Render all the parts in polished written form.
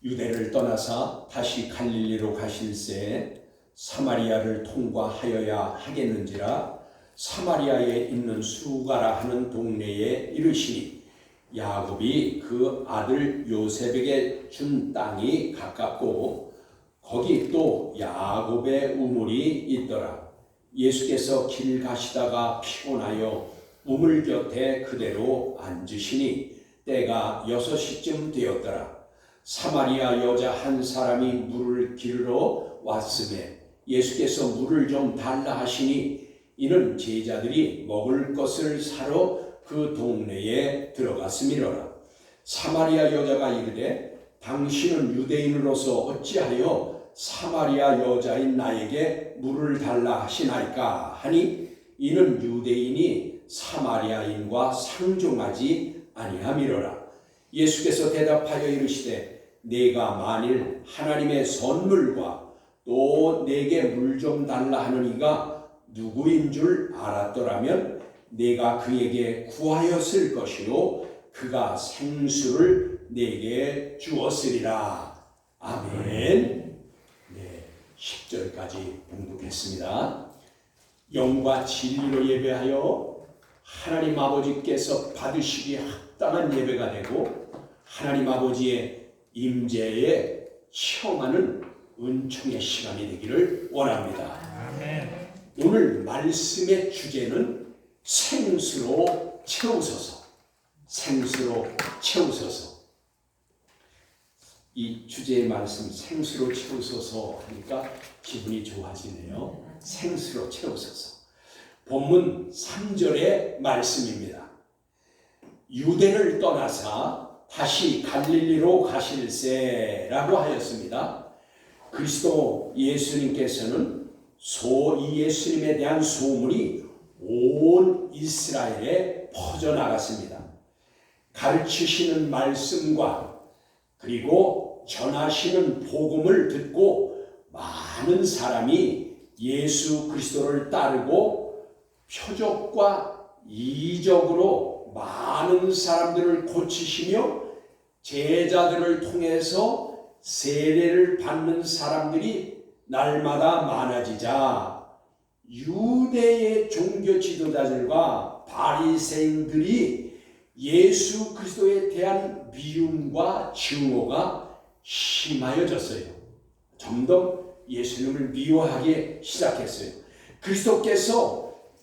유대를 떠나사 다시 갈릴리로 가실새 사마리아를 통과하여야 하겠는지라 사마리아에 있는 수가라 하는 동네에 이르시니 야곱이 그 아들 요셉에게 준 땅이 가깝고 거기 또 야곱의 우물이 있더라. 예수께서 길 가시다가 피곤하여 우물 곁에 그대로 앉으시니 때가 6시쯤 되었더라. 사마리아 여자 한 사람이 물을 기르러 왔음에 예수께서 물을 좀 달라 하시니 이는 제자들이 먹을 것을 사러 그 동네에 들어갔음이로라. 사마리아 여자가 이르되 당신은 유대인으로서 어찌하여 사마리아 여자인 나에게 물을 달라 하시나이까 하니 이는 유대인이 사마리아인과 상종하지 아니함이로라. 예수께서 대답하여 이르시되 내가 만일 하나님의 선물과 또 내게 물 좀 달라 하는 이가 누구인 줄 알았더라면 내가 그에게 구하였을 것이요 그가 생수를 내게 주었으리라. 아멘. 10절까지 봉독했습니다. 영과 진리로 예배하여 하나님 아버지께서 받으시기에 합당한 예배가 되고 하나님 아버지의 임재에 체험하는 은총의 시간이 되기를 원합니다. 아멘. 오늘 말씀의 주제는 생수로 채우소서. 생수로 채우소서. 이 주제의 말씀 생수로 채우소서 하니까 기분이 좋아지네요. 생수로 채우소서. 본문 3절의 말씀입니다. 유대를 떠나사 다시 갈릴리로 가실새라고 하였습니다. 그리스도 예수님께서는 이 예수님에 대한 소문이 온 이스라엘에 퍼져나갔습니다. 가르치시는 말씀과 그리고 전하시는 복음을 듣고 많은 사람이 예수 그리스도를 따르고 표적과 이적으로 많은 사람들을 고치시며 제자들을 통해서 세례를 받는 사람들이 날마다 많아지자 유대의 종교 지도자들과 바리새인들이 예수 그리스도에 대한 미움과 증오가 심하여졌어요. 점점 예수님을 미워하기 시작했어요.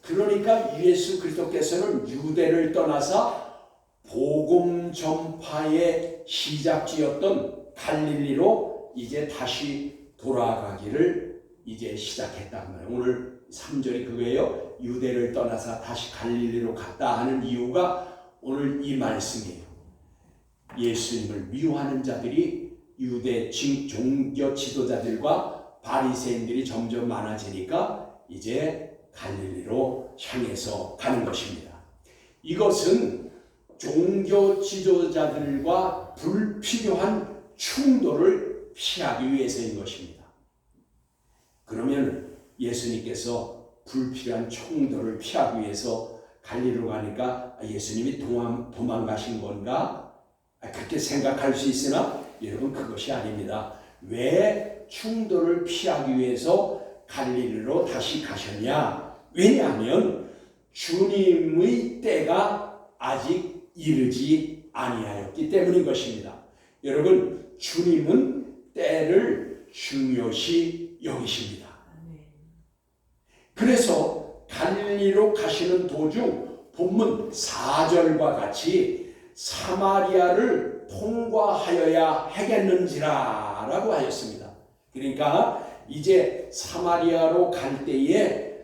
그러니까 예수 그리스도께서는 유대를 떠나서 복음 전파의 시작지였던 갈릴리로 이제 다시 돌아가기를 이제 시작했단 말이에요. 오늘 3절이 그거예요. 유대를 떠나서 다시 갈릴리로 갔다 하는 이유가 오늘 이 말씀이에요. 예수님을 미워하는 자들이 유대 종교 지도자들과 바리새인들이 점점 많아지니까 이제 갈릴리로 향해서 가는 것입니다. 이것은 종교 지도자들과 불필요한 충돌을 피하기 위해서인 것입니다. 그러면 예수님께서 불필요한 충돌을 피하기 위해서 갈릴리로 가니까 예수님이 도망가신 건가? 그렇게 생각할 수 있으나 여러분 그것이 아닙니다. 왜 충돌을 피하기 위해서 갈릴리로 다시 가셨냐? 왜냐하면 주님의 때가 아직 이르지 아니하였기 때문인 것입니다. 여러분 주님은 때를 중요시 여기십니다. 그래서 갈릴리로 가시는 도중 본문 4절과 같이 사마리아를 통과하여야 하겠는지라 라고 하였습니다. 그러니까 이제 사마리아로 갈 때에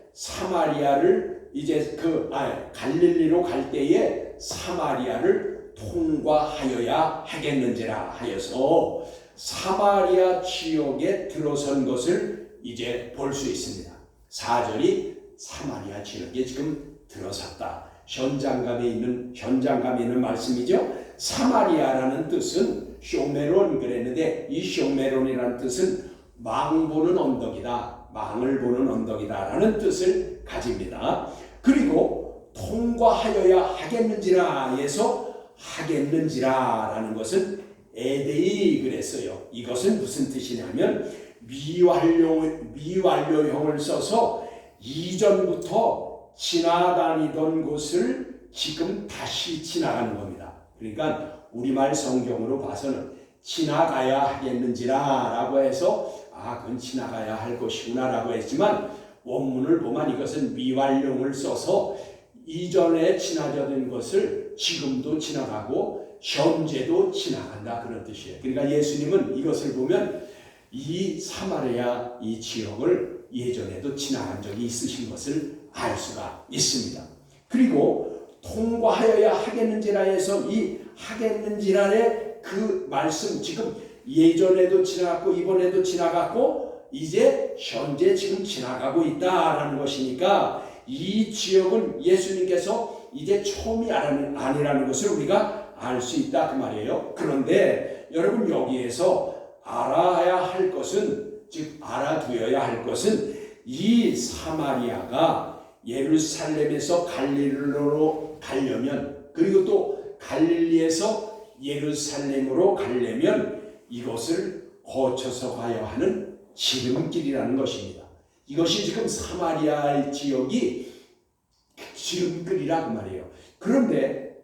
갈릴리로 갈 때에 사마리아를 통과하여야 하겠는지라 하여서 사마리아 지역에 들어선 것을 이제 볼 수 있습니다. 4절이 사마리아 지역에 지금 들어섰다. 현장감에 있는 말씀이죠. 사마리아라는 뜻은 쇼메론 그랬는데 이 쇼메론이라는 뜻은 망을 보는 언덕이다 라는 뜻을 가집니다. 그리고 통과하여야 하겠는지라 해서 하겠는지라 라는 것은 에데이 그랬어요. 이것은 무슨 뜻이냐면 미완료형을 써서 이전부터 지나다니던 곳을 지금 다시 지나가는 겁니다. 그러니까 우리말 성경으로 봐서는 지나가야 하겠는지라 라고 해서 그건 지나가야 할 것이구나 라고 했지만 원문을 보면 이것은 미완료형을 써서 이전에 지나가던 것을 지금도 지나가고 현재도 지나간다 그런 뜻이에요. 그러니까 예수님은 이것을 보면 이 사마리아 이 지역을 예전에도 지나간 적이 있으신 것을 알 수가 있습니다. 그리고 통과하여야 하겠는지라 해서 이 하겠는지라의 그 말씀 지금 예전에도 지나갔고 이번에도 지나갔고 이제 현재 지금 지나가고 있다라는 것이니까 이 지역은 예수님께서 이제 처음이 아니라는 것을 우리가 알 수 있다 그 말이에요. 그런데 여러분 여기에서 알아야 할 것은 즉 알아두어야 할 것은 이 사마리아가 예루살렘에서 갈릴리로 가려면 그리고 또 갈릴리에서 예루살렘으로 가려면 이것을 거쳐서 가야 하는 지름길이라는 것입니다. 이것이 지금 사마리아 지역이 지름길이라 그 말이에요. 그런데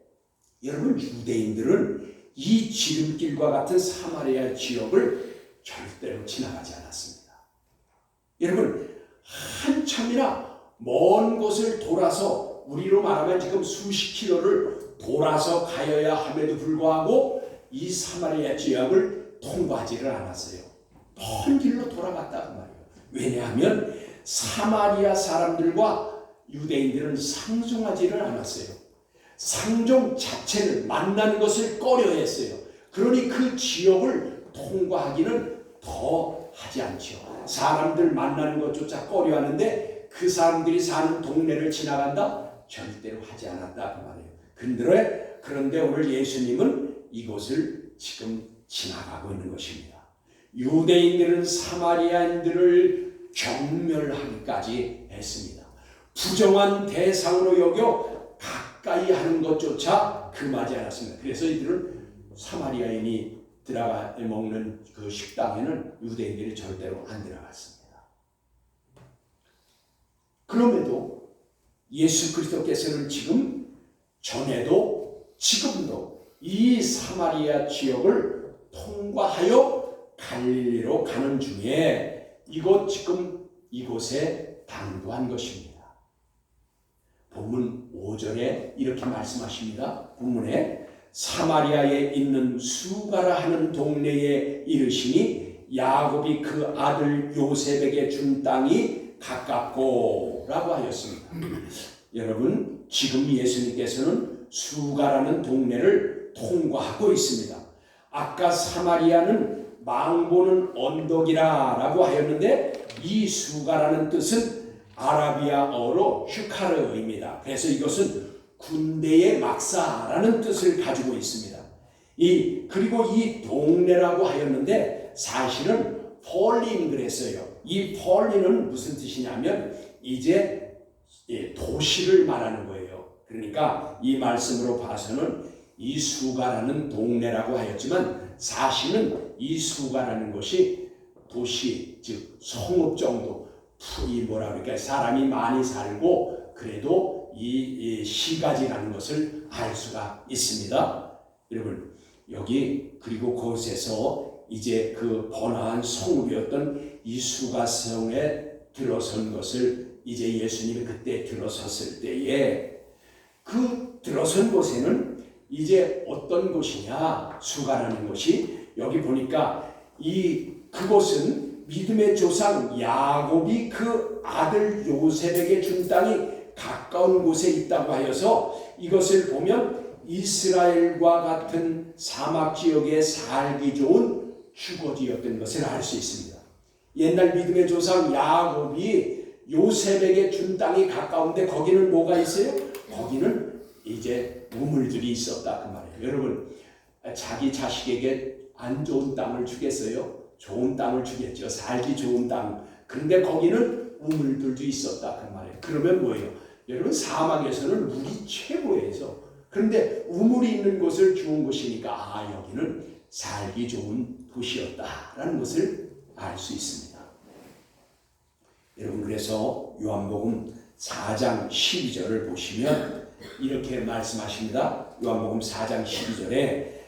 여러분 유대인들은 이 지름길과 같은 사마리아 지역을 절대로 지나가지 않았습니다. 여러분 한참이나 먼 곳을 돌아서 우리로 말하면 지금 수십 킬로를 돌아서 가야 함에도 불구하고 이 사마리아 지역을 통과하지를 않았어요. 먼 길로 돌아갔다 그 말이에요. 왜냐하면 사마리아 사람들과 유대인들은 상종하지를 않았어요. 상종 자체를 만나는 것을 꺼려했어요. 그러니 그 지역을 통과하기는 더 하지 않죠. 사람들 만나는 것조차 꺼려하는데 그 사람들이 사는 동네를 지나간다? 절대로 하지 않았다 그 말이에요. 그런데 오늘 예수님은 이곳을 지금 지나가고 있는 것입니다. 유대인들은 사마리아인들을 경멸하기까지 했습니다. 부정한 대상으로 여겨 가까이 하는 것조차 금하지 않았습니다. 그래서 이들은 사마리아인이 들어가 먹는 그 식당에는 유대인들이 절대로 안 들어갔습니다. 그럼에도 예수 그리스도께서는 지금 전에도 지금도 이 사마리아 지역을 통과하여 갈릴리로 가는 중에 이곳에 당도한 것입니다. 본문 5절에 이렇게 말씀하십니다. 본문에 사마리아에 있는 수가라 하는 동네에 이르시니 야곱이 그 아들 요셉에게 준 땅이 가깝고 라고 하였습니다. 여러분 지금 예수님께서는 수가라는 동네를 통과하고 있습니다. 아까 사마리아는 망보는 언덕이라 라고 하였는데 이 수가라는 뜻은 아라비아어로 슈카르입니다. 그래서 이것은 군대의 막사라는 뜻을 가지고 있습니다. 그리고 이 동네라고 하였는데 사실은 폴린 그랬어요. 이 폴린은 무슨 뜻이냐면 이제 도시를 말하는 거예요. 그러니까 이 말씀으로 봐서는 이 수가라는 동네라고 하였지만 사실은 이 수가라는 것이 도시 즉 성읍 정도 그러니까 사람이 많이 살고 그래도 이 시가지라는 것을 알 수가 있습니다. 여러분 여기 그리고 그곳에서 이제 그 번화한 성읍이었던 이 수가성에 들어선 것을 이제 예수님이 그때 들어섰을 때에 그 들어선 곳에는 이제 어떤 곳이냐 수가라는 곳이 여기 보니까 그곳은 믿음의 조상 야곱이 그 아들 요셉에게 준 땅이 가까운 곳에 있다고 하여서 이것을 보면 이스라엘과 같은 사막 지역에 살기 좋은 주거지였던 것을 알 수 있습니다. 옛날 믿음의 조상 야곱이 요셉에게 준 땅이 가까운데 거기는 뭐가 있어요? 거기는 이제 우물들이 있었다 그 말이에요. 여러분 자기 자식에게 안 좋은 땅을 주겠어요? 좋은 땅을 주겠죠. 살기 좋은 땅. 그런데 거기는 우물들도 있었다 그 말이에요. 그러면 뭐예요? 여러분 사막에서는 물이 최고예요. 그런데 우물이 있는 곳을 주운 곳이니까 여기는 살기 좋은 도시였다라는 것을 알 수 있습니다. 여러분, 그래서 요한복음 4장 12절을 보시면 이렇게 말씀하십니다. 요한복음 4장 12절에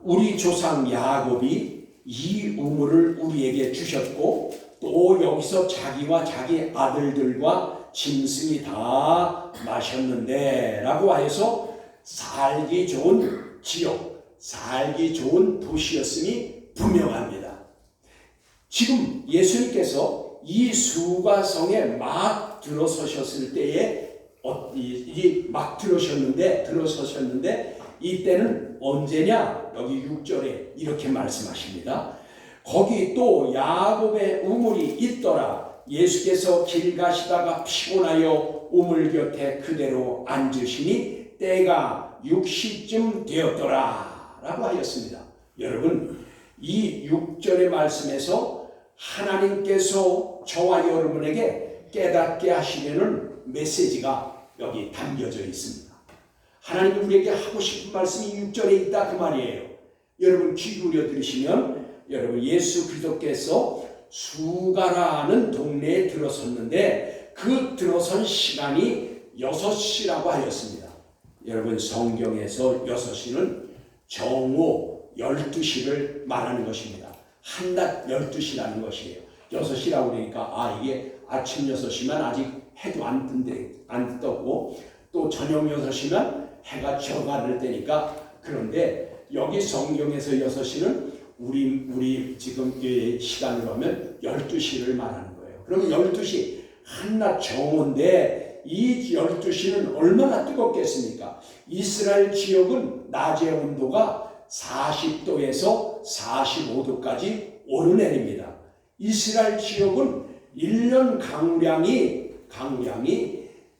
우리 조상 야곱이 이 우물을 우리에게 주셨고 또 여기서 자기와 자기 아들들과 짐승이 다 마셨는데 라고 하여서 살기 좋은 지역, 살기 좋은 도시였음이 분명합니다. 지금 예수님께서 이 수가성에 막 들어서셨을 때에 막 들어서셨는데 이때는 언제냐? 여기 6절에 이렇게 말씀하십니다. 거기 또 야곱의 우물이 있더라. 예수께서 길 가시다가 피곤하여 우물 곁에 그대로 앉으시니 때가 6시쯤 되었더라 라고 하였습니다. 여러분, 이 6절의 말씀에서 하나님께서 저와 여러분에게 깨닫게 하시려는 메시지가 여기 담겨져 있습니다. 하나님이 우리에게 하고 싶은 말씀이 6절에 있다 그 말이에요. 여러분 귀 기울여 들으시면, 여러분 예수 그리스도께서 수가라는 동네에 들어섰는데 그 들어선 시간이 6시라고 하였습니다. 여러분 성경에서 6시는 정오 12시를 말하는 것입니다. 한낮 12시라는 것이에요. 6시라고 그러니까 이게 아침 6시면 아직 해도 안 떴고 또 저녁 6시면 해가 저가를 때니까. 그런데 여기 성경에서 6시는 우리 지금 시간으로 하면 12시를 말하는 거예요. 그러면 12시 한낮 정오인데 이 12시는 얼마나 뜨겁겠습니까? 이스라엘 지역은 낮의 온도가 40도에서 45도까지 오르내립니다. 이스라엘 지역은 1년 강우량이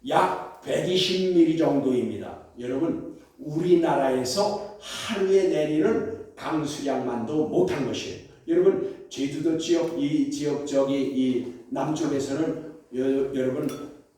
약 120mm 정도입니다. 여러분, 우리나라에서 하루에 내리는 강수량만도 못한 것이에요. 여러분, 제주도 지역, 이 지역 이 남쪽에서는 여러분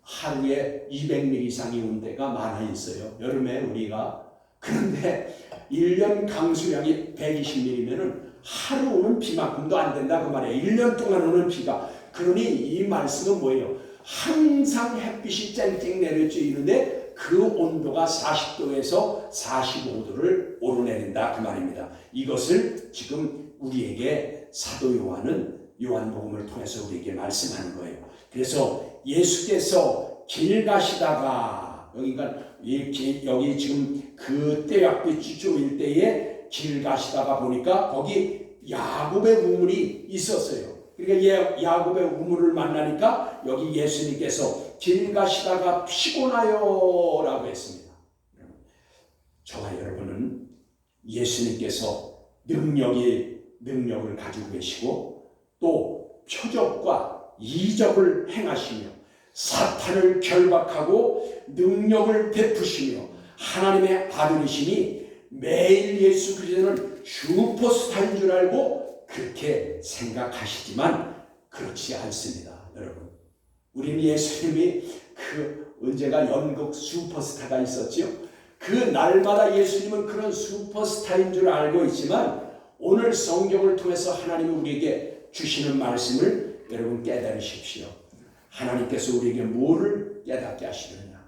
하루에 200mm 이상이 온 데가 많아 있어요. 여름에 우리가. 그런데 1년 강수량이 120mm면은 하루 오는 비만큼도 안 된다 그 말이에요. 1년 동안 오는 비가. 그러니 이 말씀은 뭐예요? 항상 햇빛이 쨍쨍 내려쬐는데 그 온도가 40도에서 45도를 오르내린다 그 말입니다. 이것을 지금 우리에게 사도 요한은 요한복음을 통해서 우리에게 말씀하는 거예요. 그래서 예수께서 길 가시다가 여기 지금 그 떼약빛이 쪼일 때에 길 가시다가 보니까 거기 야곱의 우물이 있었어요. 그러니까 야곱의 우물을 만나니까 여기 예수님께서 길 가시다가 피곤하여 라고 했습니다. 저와 여러분은 예수님께서 능력을 가지고 계시고 또 표적과 이적을 행하시며 사탄을 결박하고 능력을 베푸시며 하나님의 아들이시니 매일 예수 그리스도는 슈퍼스타인 줄 알고 그렇게 생각하시지만 그렇지 않습니다. 여러분, 우리는 예수님이 언제가 연극 슈퍼스타가 있었지요. 그 날마다 예수님은 그런 슈퍼스타인 줄 알고 있지만 오늘 성경을 통해서 하나님이 우리에게 주시는 말씀을 여러분 깨달으십시오. 하나님께서 우리에게 뭐를 깨닫게 하시느냐?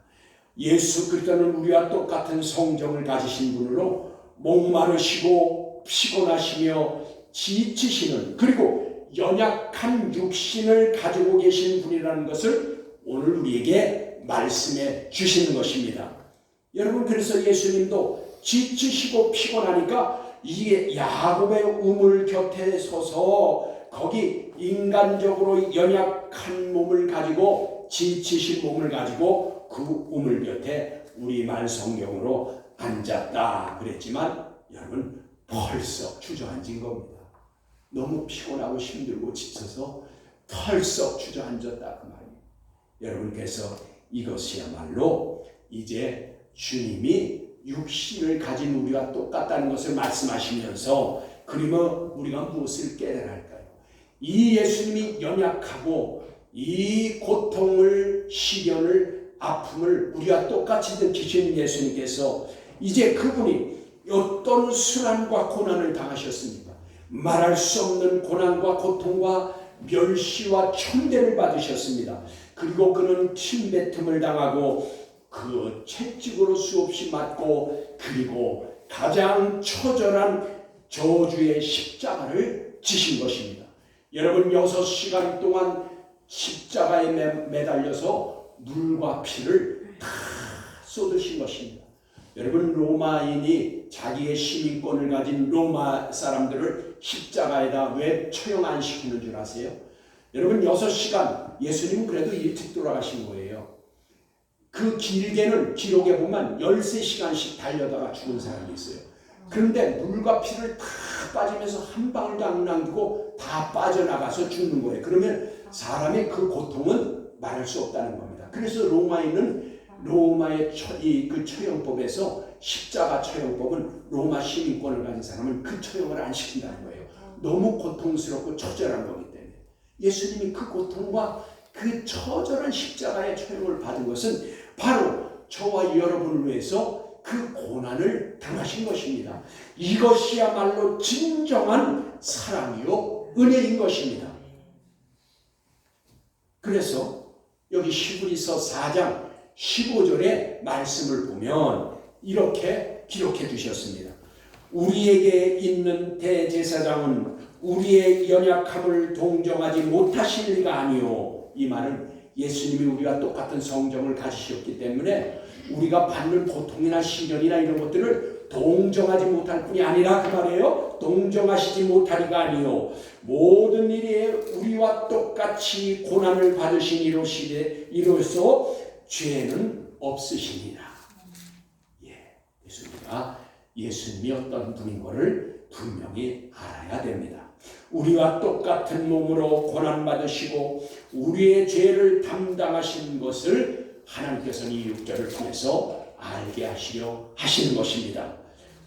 예수 그리스도는 우리와 똑같은 성정을 가지신 분으로 목마르시고 피곤하시며 지치시는, 그리고 연약한 육신을 가지고 계신 분이라는 것을 오늘 우리에게 말씀해 주시는 것입니다. 여러분, 그래서 예수님도 지치시고 피곤하니까 이게 야곱의 우물 곁에 서서 거기 인간적으로 연약한 몸을 가지고 지치신 몸을 가지고 그 우물 곁에 우리말 성경으로 앉았다 그랬지만 여러분 벌써 주저앉은 겁니다. 너무 피곤하고 힘들고 지쳐서 털썩 주저앉았다 그 말이에요. 여러분께서 이것이야말로 이제 주님이 육신을 가진 우리가 똑같다는 것을 말씀하시면서 그러면 우리가 무엇을 깨달아야 할까요? 이 예수님이 연약하고 이 고통을, 시련을, 아픔을 우리와 똑같이 느끼신 예수님께서 이제 그분이 어떤 순환과 고난을 당하셨습니까? 말할 수 없는 고난과 고통과 멸시와 천대를 받으셨습니다. 그리고 그는 침뱉음을 당하고 그 채찍으로 수없이 맞고 그리고 가장 처절한 저주의 십자가를 지신 것입니다. 여러분 6시간 동안 십자가에 매달려서 물과 피를 다 쏟으신 것입니다. 여러분 로마인이 자기의 시민권을 가진 로마 사람들을 십자가에다 왜 처형 안 시키는 줄 아세요? 여러분 6시간 예수님은 그래도 일찍 돌아가신 거예요. 그 길게는 기록에 보면 13시간씩 달려다가 죽은 사람이 있어요. 그런데 물과 피를 다 빠지면서 한 방울도 안 남기고 다 빠져나가서 죽는 거예요. 그러면 사람의 그 고통은 말할 수 없다는 겁니다. 그래서 로마인은 로마의 그 처형법에서 십자가 처형법은 로마 시민권을 가진 사람은 그 처형을 안 시킨다는 거예요. 너무 고통스럽고 처절한 거기 때문에. 예수님이 그 고통과 그 처절한 십자가의 처형을 받은 것은 바로 저와 여러분을 위해서 그 고난을 당하신 것입니다. 이것이야말로 진정한 사랑이요 은혜인 것입니다. 그래서 여기 히브리서 4장 15절의 말씀을 보면 이렇게 기록해 두셨습니다. 우리에게 있는 대제사장은 우리의 연약함을 동정하지 못하실 리가 아니요. 이 말은 예수님이 우리가 똑같은 성정을 가지셨기 때문에 우리가 받는 고통이나 시련이나 이런 것들을 동정하지 못할 뿐이 아니라 그 말이에요. 동정하시지 못하리가 아니요. 모든 일에 우리와 똑같이 고난을 받으신 이로써 죄는 없으시니라. 예수님이 어떤 분인 것을 분명히 알아야 됩니다. 우리와 똑같은 몸으로 고난받으시고 우리의 죄를 담당하신 것을 하나님께서는 이 6절을 통해서 알게 하시려 하시는 것입니다.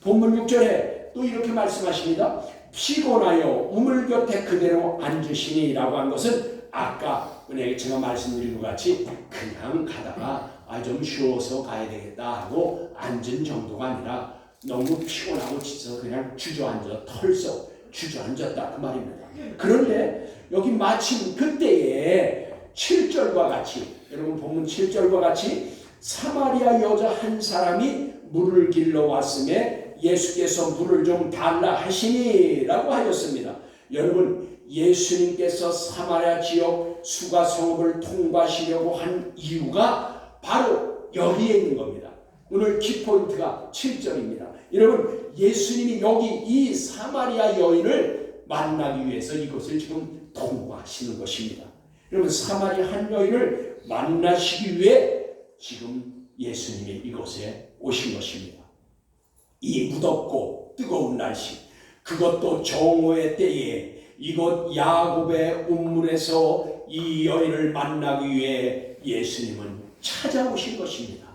본문 6절에 또 이렇게 말씀하십니다. 피곤하여 우물 곁에 그대로 앉으시니 라고 한 것은 아까 제가 말씀드린 것 같이 그냥 가다가 좀 쉬어서 가야 되겠다 하고 앉은 정도가 아니라 너무 피곤하고 지쳐서 그냥 주저앉아 털썩 주저앉았다 그 말입니다. 그런데 여기 마침 그때에 7절과 같이 여러분 본문 7절과 같이 사마리아 여자 한 사람이 물을 길러 왔음에 예수께서 물을 좀 달라 하시니 라고 하였습니다. 여러분 예수님께서 사마리아 지역 수가 성읍을 통과하시려고 한 이유가 바로 여기에 있는 겁니다. 오늘 키포인트가 7절입니다. 여러분 예수님이 여기 이 사마리아 여인을 만나기 위해서 이것을 지금 통과하시는 것입니다. 여러분 사마리아 한 여인을 만나시기 위해 지금 예수님이 이곳에 오신 것입니다. 이 무덥고 뜨거운 날씨 그것도 정오의 때에 이곳 야곱의 운물에서 이 여인을 만나기 위해 예수님은 찾아오신 것입니다.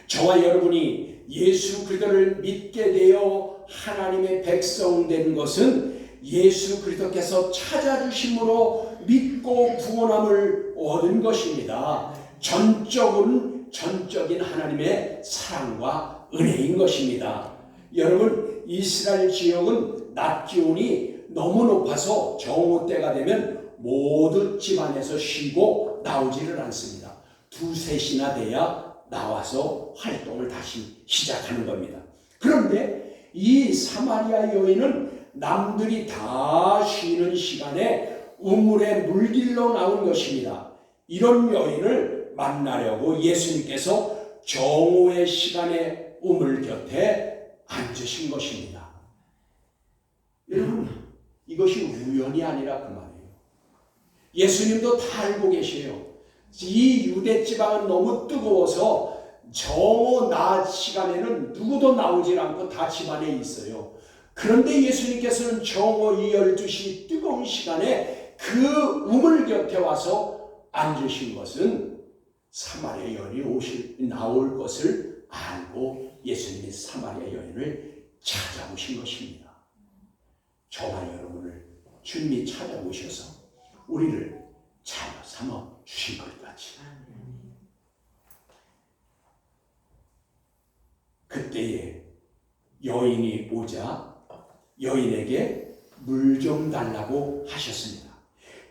저와 여러분이 예수 그리스도를 믿게 되어 하나님의 백성 된 것은 예수 그리스도께서 찾아주심으로 믿고 구원함을 얻은 것입니다. 전적인 하나님의 사랑과 은혜인 것입니다. 여러분 이스라엘 지역은 낮 기온이 너무 높아서 정오 때가 되면 모두 집안에서 쉬고 나오지를 않습니다. 2-3시나 돼야 나와서 활동을 다시 시작하는 겁니다. 그런데 이 사마리아 여인은 남들이 다 쉬는 시간에 우물에 물길로 나온 것입니다. 이런 여인을 만나려고 예수님께서 정오의 시간에 우물 곁에 앉으신 것입니다. 여러분 이것이 우연이 아니라 그 말이에요. 예수님도 다 알고 계세요. 이 유대 지방은 너무 뜨거워서 정오 낮 시간에는 누구도 나오질 않고 다 집안에 있어요. 그런데 예수님께서는 정오 12시 뜨거운 시간에 그 우물 곁에 와서 앉으신 것은 사마리아 여인이 나올 것을 알고 예수님이 사마리아 여인을 찾아오신 것입니다. 저와 여러분을 주님이 찾아오셔서 우리를 자녀 삼아 주신 것 같이 그때에 여인이 오자 여인에게 물 좀 달라고 하셨습니다.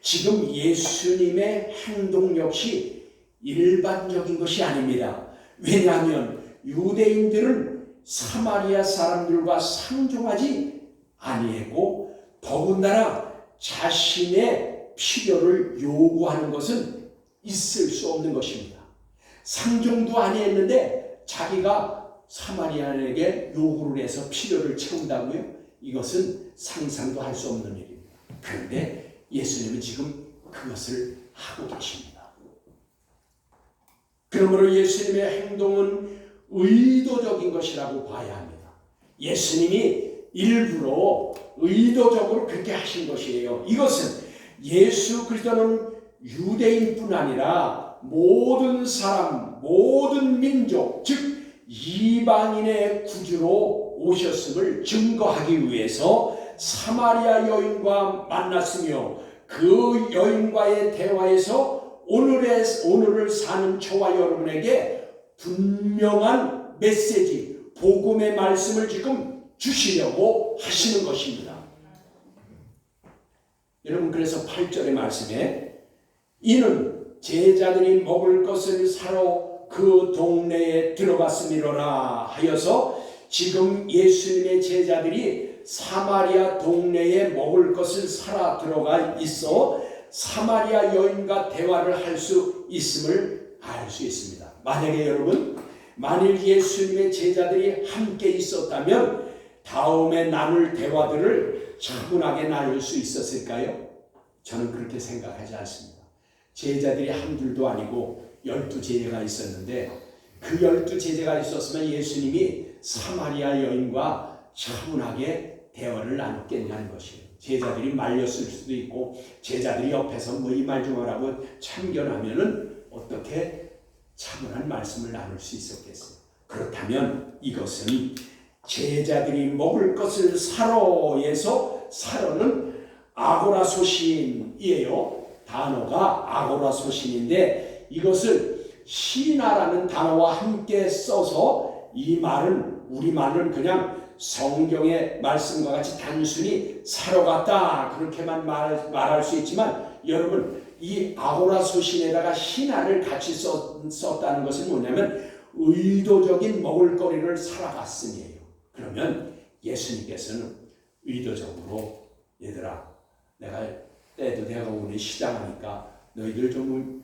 지금 예수님의 행동 역시 일반적인 것이 아닙니다. 왜냐하면 유대인들은 사마리아 사람들과 상종하지 아니하고 더군다나 자신의 필요를 요구하는 것은 있을 수 없는 것입니다. 상종도 아니했는데 자기가 사마리아인에게 요구를 해서 필요를 채운다고요? 이것은 상상도 할 수 없는 일입니다. 그런데 예수님은 지금 그것을 하고 계십니다. 그러므로 예수님의 행동은 의도적인 것이라고 봐야 합니다. 예수님이 일부러 의도적으로 그렇게 하신 것이에요. 이것은 예수 그리스도는 유대인뿐 아니라 모든 사람, 모든 민족, 즉 이방인의 구주로 오셨음을 증거하기 위해서 사마리아 여인과 만났으며 그 여인과의 대화에서 오늘을 사는 저와 여러분에게 분명한 메시지, 복음의 말씀을 지금 주시려고 하시는 것입니다. 여러분, 그래서 8절의 말씀에 이는 제자들이 먹을 것을 사러 그 동네에 들어갔음이로라 하여서 지금 예수님의 제자들이 사마리아 동네에 먹을 것을 사러 들어가 있어 사마리아 여인과 대화를 할 수 있음을 알 수 있습니다. 만약에 여러분, 만일 예수님의 제자들이 함께 있었다면 다음에 나눌 대화들을 차분하게 나눌 수 있었을까요? 저는 그렇게 생각하지 않습니다. 제자들이 한둘도 아니고 12제자가 있었는데 그 12제자가 있었으면 예수님이 사마리아 여인과 차분하게 대화를 나눴겠냐는 것이에요. 제자들이 말렸을 수도 있고 제자들이 옆에서 뭐 이 말 좀 하라고 참견하면은 어떻게 차분한 말씀을 나눌 수 있었겠어요. 그렇다면 이것은 제자들이 먹을 것을 사러에서 사러는 아고라소신이에요. 단어가 아고라소신인데 이것을 시나라는 단어와 함께 써서 이 말은 우리말은 그냥 성경의 말씀과 같이 단순히 사러 갔다 그렇게만 말할 수 있지만 여러분 이 아고라소신에다가 신화를 같이 썼다는 것은 뭐냐면 의도적인 먹을거리를 사러 갔음이에요. 그러면 예수님께서는 의도적으로 얘들아 내가 때도 내가 오늘 시장하니까 너희들 좀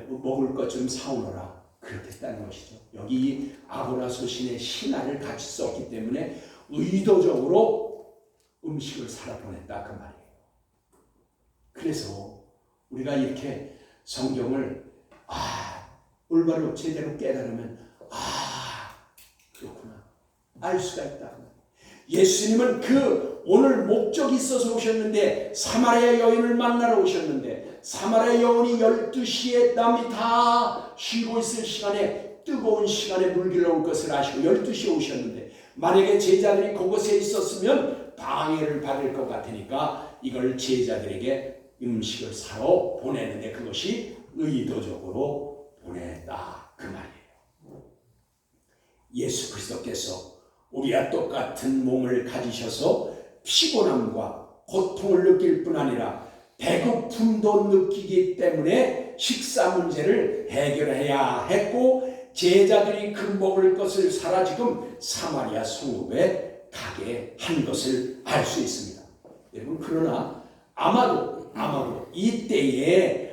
먹을 것 좀 사오너라 그렇게 했다는 것이죠. 여기 아고라소신의 신화를 같이 썼기 때문에 의도적으로 음식을 사러 보냈다 그 말이에요. 그래서 우리가 이렇게 성경을 올바로 제대로 깨달으면 그렇구나 알 수가 있다. 예수님은 그 오늘 목적이 있어서 오셨는데 사마리아 여인을 만나러 오셨는데 사마리아 여인이 12시에 남이 다 쉬고 있을 시간에 뜨거운 시간에 물길러 올 것을 아시고 12시에 오셨는데 만약에 제자들이 그곳에 있었으면 방해를 받을 것 같으니까 이걸 제자들에게 음식을 사러 보내는데 그것이 의도적으로 보냈다 그 말이에요. 예수 그리스도께서 우리와 똑같은 몸을 가지셔서 피곤함과 고통을 느낄 뿐 아니라 배고픔도 느끼기 때문에 식사 문제를 해결해야 했고 제자들이 그 먹을 것을 사러 지금 사마리아 성읍에 가게 한 것을 알 수 있습니다. 여러분 그러나 아마도 이때에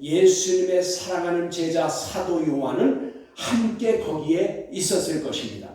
예수님의 사랑하는 제자 사도 요한은 함께 거기에 있었을 것입니다.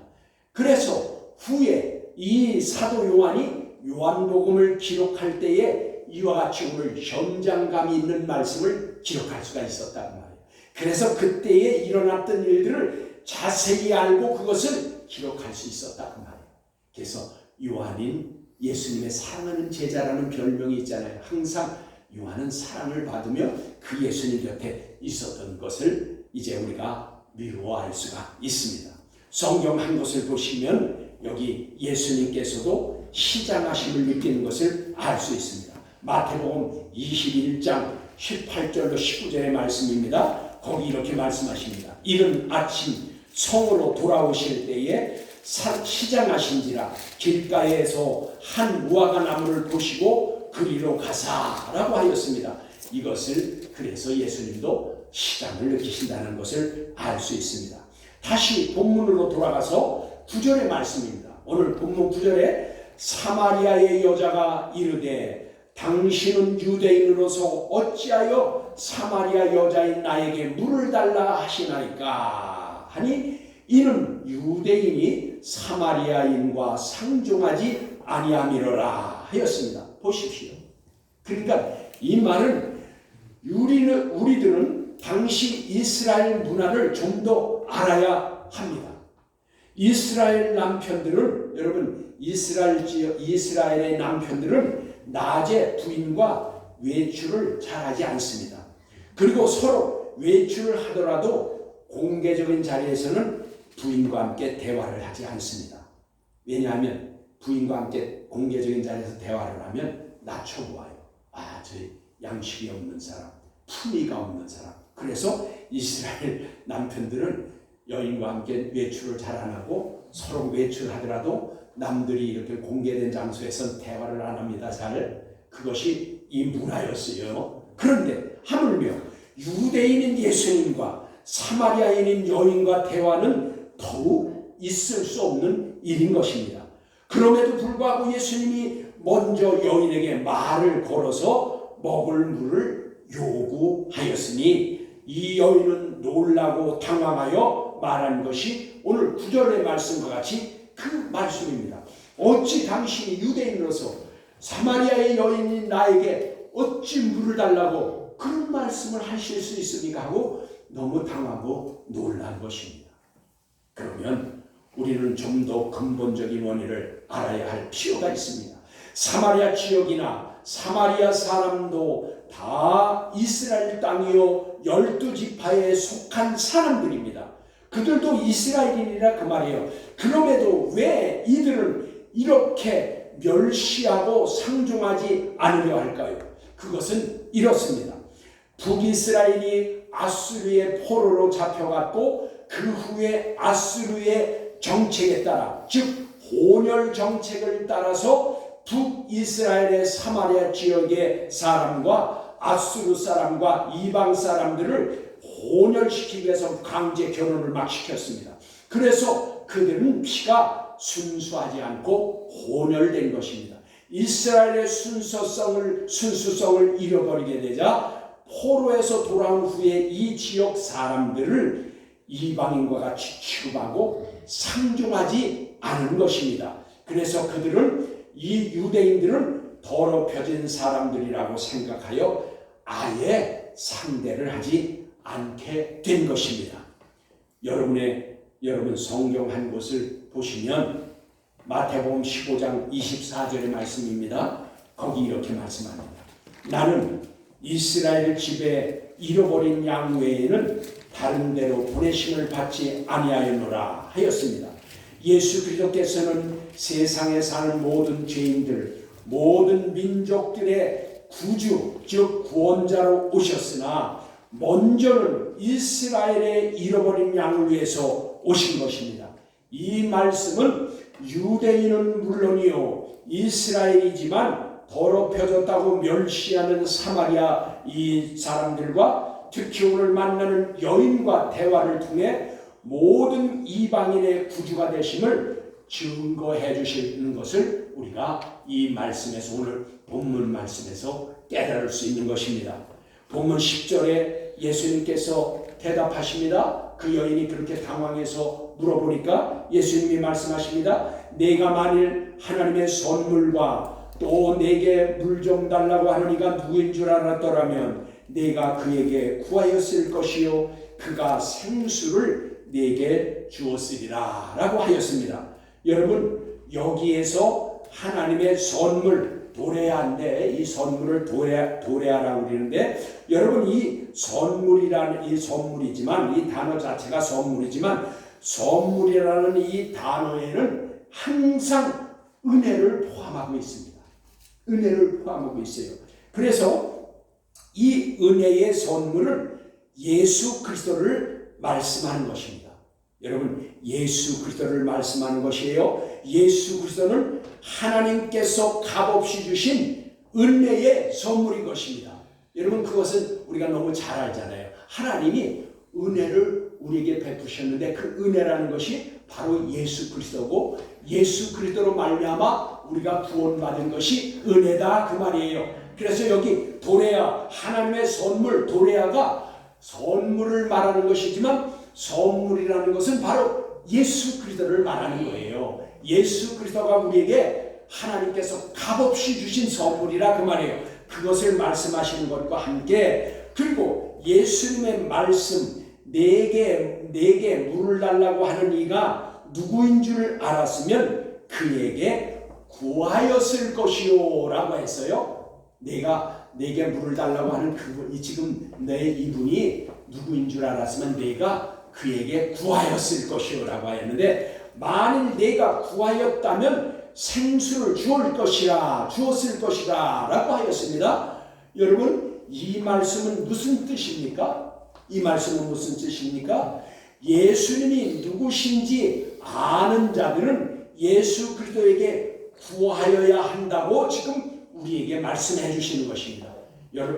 그래서 후에 이 사도 요한이 요한복음을 기록할 때에 이와 같이 오늘 현장감이 있는 말씀을 기록할 수가 있었다는 말이에요. 그래서 그때에 일어났던 일들을 자세히 알고 그것을 기록할 수 있었다는 말이에요. 그래서 요한인 예수님의 사랑하는 제자라는 별명이 있잖아요. 항상 요한은 사랑을 받으며 그 예수님 곁에 있었던 것을 이제 우리가 미루어 알 수가 있습니다. 성경 한 것을 보시면 여기 예수님께서도 시장하심을 느끼는 것을 알 수 있습니다. 마태복음 21장 18절로 19절의 말씀입니다. 거기 이렇게 말씀하십니다. 이른 아침 성으로 돌아오실 때에 시장하신지라 길가에서 한 무화과 나무를 보시고 그리로 가사라고 하였습니다. 이것을 그래서 예수님도 시장을 느끼신다는 것을 알 수 있습니다. 다시 본문으로 돌아가서 9절의 말씀입니다. 오늘 본문 9절에 사마리아의 여자가 이르되 당신은 유대인으로서 어찌하여 사마리아 여자인 나에게 물을 달라 하시나이까 하니 이는 유대인이 사마리아인과 상종하지 아니함이로라 하였습니다. 보십시오. 그러니까 이 말은 우리들은 당시 이스라엘 문화를 좀 더 알아야 합니다. 이스라엘 남편들은 여러분 이스라엘의 남편들은 낮에 부인과 외출을 잘하지 않습니다. 그리고 서로 외출을 하더라도 공개적인 자리에서는 부인과 함께 대화를 하지 않습니다. 왜냐하면 부인과 함께 공개적인 자리에서 대화를 하면 낮춰보아요. 아, 저 양식이 없는 사람, 품위가 없는 사람. 그래서 이스라엘 남편들은 여인과 함께 외출을 잘 안 하고 서로 외출하더라도 남들이 이렇게 공개된 장소에선 대화를 안 합니다. 그것이 이 문화였어요. 그런데 하물며 유대인인 예수님과 사마리아인인 여인과 대화는 더욱 있을 수 없는 일인 것입니다. 그럼에도 불구하고 예수님이 먼저 여인에게 말을 걸어서 먹을 물을 요구하였으니 이 여인은 놀라고 당황하여 말한 것이 오늘 9절의 말씀과 같이 그 말씀입니다. 어찌 당신이 유대인으로서 사마리아의 여인인 나에게 어찌 물을 달라고 그런 말씀을 하실 수 있습니까? 하고 너무 당하고 놀란 것입니다. 그러면 우리는 좀 더 근본적인 원인을 알아야 할 필요가 있습니다. 사마리아 지역이나 사마리아 사람도 다 이스라엘 땅이요 12지파에 속한 사람들입니다. 그들도 이스라엘인이라 그 말이에요. 그럼에도 왜 이들은 이렇게 멸시하고 상종하지 않으려 할까요? 그것은 이렇습니다. 북이스라엘이 아수르의 포로로 잡혀갔고 그 후에 아수르의 정책에 따라 즉 혼혈 정책을 따라서 북이스라엘의 사마리아 지역의 사람과 아수르 사람과 이방 사람들을 혼혈시키기 위해서 강제 결혼을 막 시켰습니다. 그래서 그들은 피가 순수하지 않고 혼혈된 것입니다. 이스라엘의 순수성을 잃어버리게 되자 포로에서 돌아온 후에 이 지역 사람들을 이방인과 같이 취급하고 상종하지 않은 것입니다. 그래서 그들은 이 유대인들은 더럽혀진 사람들이라고 생각하여 아예 상대를 하지 않게 된 것입니다. 여러분 성경 한 곳을 보시면 마태복음 15장 24절의 말씀입니다. 거기 이렇게 말씀합니다. 나는 이스라엘 집에 잃어버린 양 외에는 다른 데로 보내심을 받지 아니하였노라 하였습니다. 예수 그리스도께서는 세상에 사는 모든 죄인들, 모든 민족들의 구주, 즉 구원자로 오셨으나 먼저는 이스라엘의 잃어버린 양을 위해서 오신 것입니다. 이 말씀은 유대인은 물론이요 이스라엘이지만 더럽혀졌다고 멸시하는 사마리아 이 사람들과 특히 오늘 만나는 여인과 대화를 통해 모든 이방인의 구주가 되심을 증거해 주시는 것을 우리가 이 말씀에서 오늘 본문 말씀에서 깨달을 수 있는 것입니다. 본문 10절에 예수님께서 대답하십니다. 그 여인이 그렇게 당황해서 물어보니까 예수님이 말씀하십니다. 내가 만일 하나님의 선물과 또 내게 물 좀 달라고 하는 이가 누구인 줄 알았더라면 내가 그에게 구하였을 것이요 그가 생수를 내게 주었으리라 라고 하였습니다. 여러분 여기에서 하나님의 선물 도레아인데 이 선물을 도레아라고 그러는데 여러분 이 선물이라는 이 선물이지만 이 단어 자체가 선물이지만 선물이라는 이 단어에는 항상 은혜를 포함하고 있습니다. 은혜를 포함하고 있어요. 그래서 이 은혜의 선물은 예수 그리스도를 말씀하는 것입니다. 여러분 예수 그리스도를 말씀하는 것이에요. 예수 그리스도는 하나님께서 값없이 주신 은혜의 선물인 것입니다. 여러분 그것은 우리가 너무 잘 알잖아요. 하나님이 은혜를 우리에게 베푸셨는데 그 은혜라는 것이 바로 예수 그리스도고 예수 그리스도로 말미암아 우리가 구원받은 것이 은혜다 그 말이에요. 그래서 여기 도레아 하나님의 선물 도레아가 선물을 말하는 것이지만 선물이라는 것은 바로 예수 그리스도를 말하는 거예요. 예수 그리스도가 우리에게 하나님께서 값없이 주신 선물이라 그 말이에요. 그것을 말씀하시는 것과 함께 그리고 예수님의 말씀 내게 물을 달라고 하는 이가 누구인 줄 알았으면 그에게 구하였을 것이요 라고 했어요. 내게 물을 달라고 하는 그분이 지금 이분이 누구인 줄 알았으면 내가 그에게 구하였을 것이요 라고 했는데 만일 내가 구하였다면 생수를 주었을 것이라 라고 하였습니다. 여러분 이 말씀은 무슨 뜻입니까? 이 말씀은 무슨 뜻입니까? 예수님이 누구신지 아는 자들은 예수 그리스도에게 구하여야 한다고 지금 우리에게 말씀해 주시는 것입니다.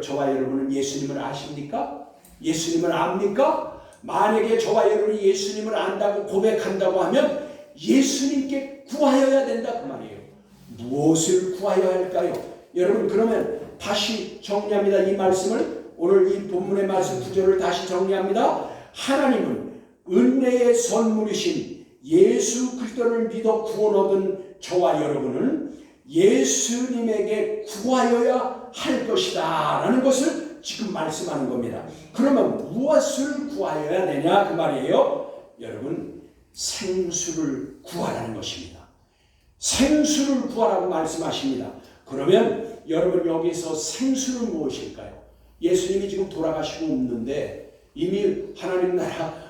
저와 여러분은 예수님을 아십니까? 예수님을 압니까? 만약에 저와 여러분이 예수님을 안다고 고백한다고 하면 예수님께 구하여야 된다 그 말이에요. 무엇을 구하여야 할까요? 여러분 그러면 다시 정리합니다. 이 말씀을 오늘 이 본문의 말씀 구절을 다시 정리합니다. 하나님은 은혜의 선물이신 예수 그리스도를 믿어 구원 얻은 저와 여러분은 예수님에게 구하여야 할 것이다 라는 것을 지금 말씀하는 겁니다. 그러면 무엇을 구하여야 되냐 그 말이에요. 여러분 생수를 구하라는 것입니다. 생수를 구하라고 말씀하십니다. 그러면 여러분 여기서 생수는 무엇일까요? 예수님이 지금 돌아가시고 없는데 이미 하나님 나라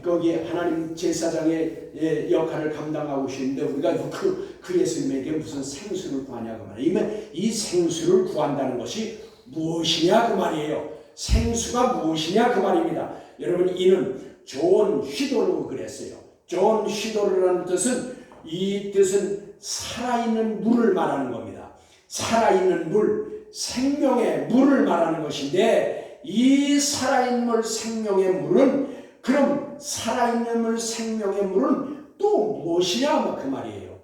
거기에 하나님 제사장의 역할을 감당하고 계시는데 우리가 그 예수님에게 무슨 생수를 구하냐 그 말이에요. 이 생수를 구한다는 것이 무엇이냐 그 말이에요. 생수가 무엇이냐 그 말입니다. 여러분 이는 존 휘도르가 그랬어요. 존 휘도르라는 뜻은 이 뜻은 살아있는 물을 말하는 겁니다. 살아있는 물, 생명의 물을 말하는 것인데 이 살아있는 물, 생명의 물은 그럼 살아있는 물, 생명의 물은 또 무엇이냐 그 말이에요.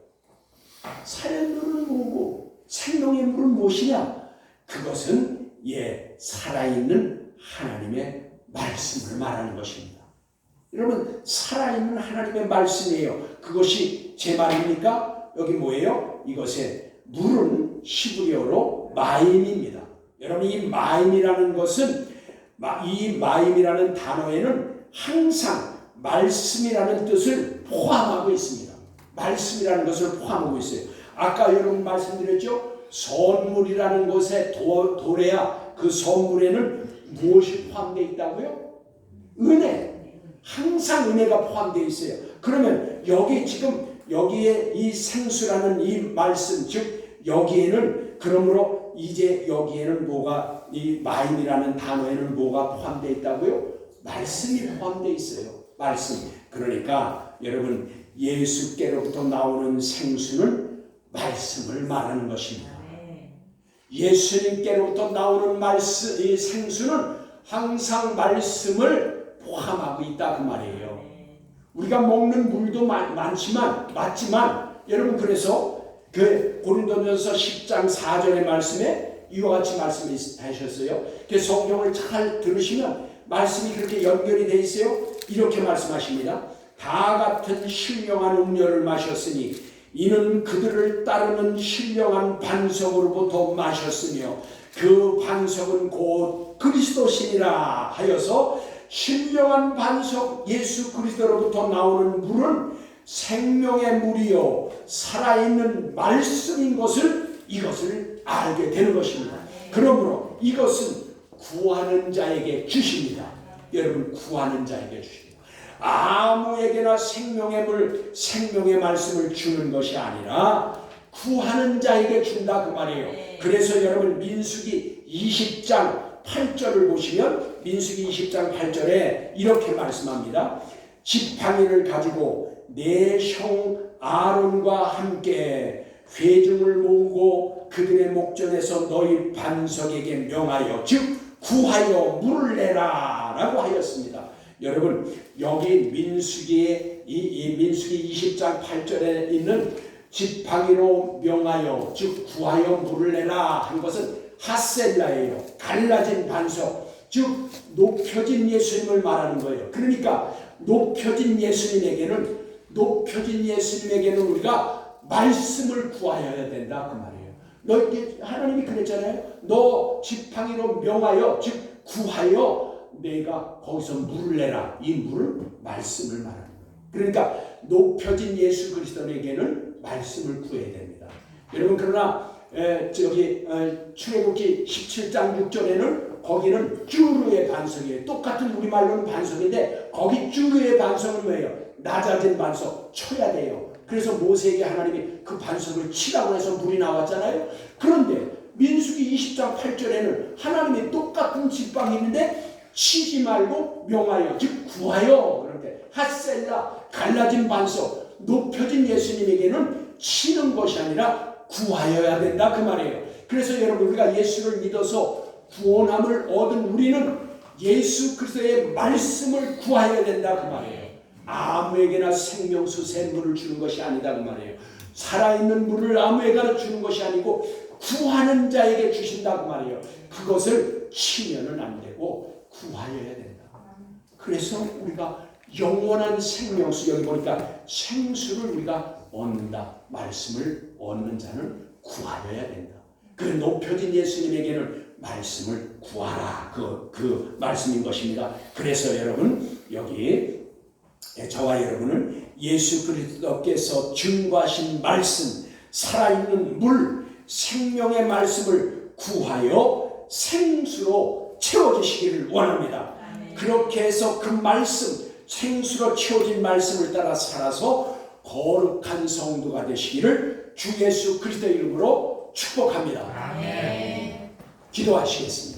살아있는 물은 뭐고 생명의 물은 무엇이냐? 그것은 살아있는 하나님의 말씀을 말하는 것입니다. 여러분 살아있는 하나님의 말씀이에요. 그것이 제 말입니까? 여기 뭐예요? 이것의 물은 히브리어로 마임입니다. 여러분 이 마임이라는 것은 이 마임이라는 단어에는 항상 말씀이라는 뜻을 포함하고 있습니다. 말씀이라는 것을 포함하고 있어요. 아까 여러분 말씀드렸죠? 선물이라는 것에 도래야 그 선물에는 무엇이 포함되어 있다고요? 은혜. 항상 은혜가 포함되어 있어요. 그러면 여기에 이 생수라는 이 말씀 즉 여기에는 그러므로 이제 여기에는 뭐가 이 마임이라는 단어에는 뭐가 포함되어 있다고요? 말씀이 포함되어 있어요. 말씀. 그러니까 여러분 예수께로부터 나오는 생수는 말씀을 말하는 것입니다. 예수님께로부터 나오는 이 생수는 항상 말씀을 포함하고 있다 그 말이에요. 우리가 먹는 물도 맞지만 여러분 그래서 그 고린도전서 10장 4절의 말씀에 이와 같이 말씀하셨어요. 그 성경을 잘 들으시면 말씀이 그렇게 연결이 되어 있어요. 이렇게 말씀하십니다. 다 같은 신령한 음료를 마셨으니 이는 그들을 따르는 신령한 반석으로부터 마셨으며 그 반석은 곧 그리스도시니라 하여서 신령한 반석 예수 그리스도로부터 나오는 물은 생명의 물이요 살아있는 말씀인 이것을 알게 되는 것입니다. 그러므로 이것은 구하는 자에게 주십니다. 여러분 구하는 자에게 주십니다. 아무에게나 생명의 물, 생명의 말씀을 주는 것이 아니라 구하는 자에게 준다 그 말이에요. 그래서 여러분 민수기 20장 8절을 보시면 민수기 20장 8절에 이렇게 말씀합니다. 지팡이를 가지고 내 형 아론과 함께 회중을 모으고 그들의 목전에서 너희 반석에게 명하여 즉 구하여 물을 내라 라고 하였습니다. 여러분 여기 민수기의 이 민수기 20장 8절에 있는 지팡이로 명하여 즉 구하여 물을 내라 한 것은 하셀라예요. 갈라진 반석, 즉 높여진 예수님을 말하는 거예요. 그러니까 높여진 예수님에게는 우리가 말씀을 구하여야 된다 그 말이에요. 하나님이 그랬잖아요. 너 지팡이로 명하여 즉 구하여 내가 거기서 물을 내라. 이 물은 말씀을 말하는 거예요. 그러니까 높여진 예수 그리스도에게는 말씀을 구해야 됩니다. 여러분 그러나 출애굽기 17장 6절에는 거기는 쭈르의 반석이에요. 똑같은 우리말로는 반석인데 거기 쭈르의 반석은 뭐예요? 낮아진 반석, 쳐야 돼요. 그래서 모세에게 하나님이 그 반석을 치라고 해서 물이 나왔잖아요. 그런데 민수기 20장 8절에는 하나님이 똑같은 지팡이 있는데 치지 말고 명하여 즉 구하여 그런데 핫셀라 갈라진 반석 높여진 예수님에게는 치는 것이 아니라 구하여야 된다 그 말이에요. 그래서 여러분 우리가 예수를 믿어서 구원함을 얻은 우리는 예수 그리스도의 말씀을 구하여야 된다 그 말이에요. 아무에게나 생명수 샘물을 주는 것이 아니다 그 말이에요. 살아있는 물을 아무에게나 주는 것이 아니고 구하는 자에게 주신다 그 말이에요. 그것을 치면은 안 되고 구하여야 된다. 그래서 우리가 영원한 생명수 여기 보니까 생수를 우리가 얻는다. 말씀을 얻는 자는 구하여야 된다. 그 높여진 예수님에게는 말씀을 구하라. 그 말씀인 것입니다. 그래서 여러분 여기 저와 여러분은 예수 그리스도께서 증거하신 말씀, 살아있는 물, 생명의 말씀을 구하여 생수로 채워주시기를 원합니다. 그렇게 해서 그 말씀, 생수로 채워진 말씀을 따라 살아서 거룩한 성도가 되시기를 주 예수 그리스도의 이름으로 축복합니다. 기도하시겠습니다.